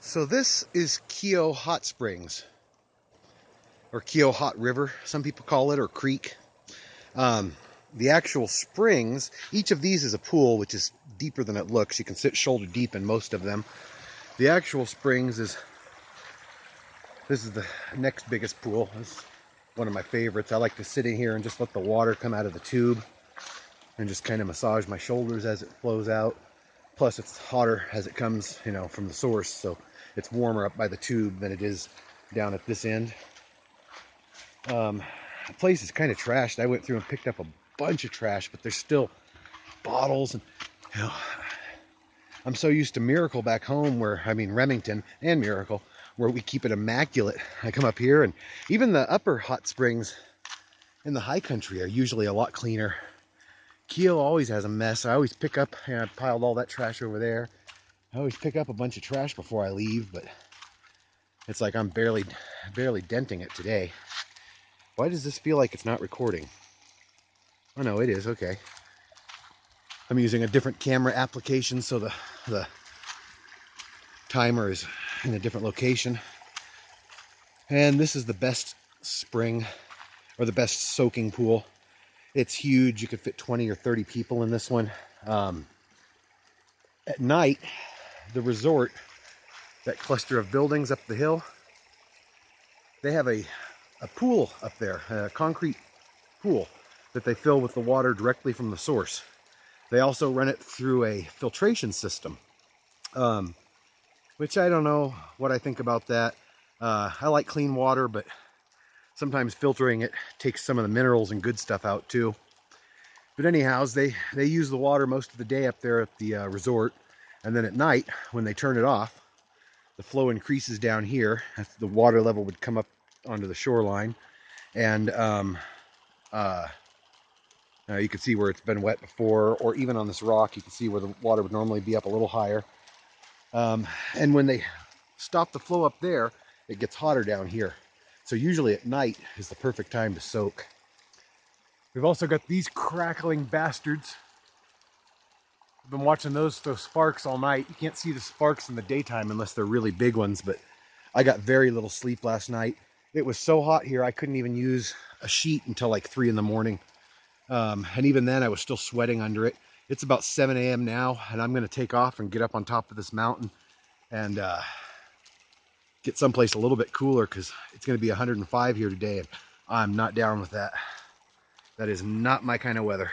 So this is Keough Hot Springs, or Keough Hot River, some people call it, or creek. The actual springs, each of these is a pool, which is deeper than it looks. You can sit shoulder deep in most of them. The actual springs this is the next biggest pool. This is one of my favorites. I like to sit in here and just let the water come out of the tube and just kind of massage my shoulders as it flows out. Plus it's hotter as it comes, from the source, so it's warmer up by the tube than it is down at this end. The place is kind of trashed. I went through and picked up a bunch of trash, but there's still bottles and I'm so used to Miracle back home Remington and Miracle, where we keep it immaculate. I come up here and even the upper hot springs in the high country are usually a lot cleaner. Keough always has a mess. I always pick up, and I piled all that trash over there. I always pick up a bunch of trash before I leave, but it's like I'm barely denting it today. Why does this feel like it's not recording? Oh no, it is, okay. I'm using a different camera application, so the timer is in a different location. And this is the best spring, or the best soaking pool. It's huge. You could fit 20 or 30 people in this one. At night, the resort, that cluster of buildings up the hill, they have a pool up there, a concrete pool that they fill with the water directly from the source. They also run it through a filtration system, which I don't know what I think about that. I like clean water, but sometimes filtering it takes some of the minerals and good stuff out too. But anyhow, they use the water most of the day up there at the resort, and then at night when they turn it off, the flow increases down here. The water level would come up onto the shoreline, and you can see where it's been wet before, or even on this rock, you can see where the water would normally be up a little higher. And when they stop the flow up there, it gets hotter down here. So usually at night is the perfect time to soak. We've also got these crackling bastards. I've been watching those sparks all night. You can't see the sparks in the daytime unless they're really big ones, but I got very little sleep last night. It was so hot here, I couldn't even use a sheet until like 3 in the morning. And even then I was still sweating under it. It's about 7 a.m. now, and I'm going to take off and get up on top of this mountain and get someplace a little bit cooler, because it's going to be 105 here today, and I'm not down with that. That is not my kind of weather.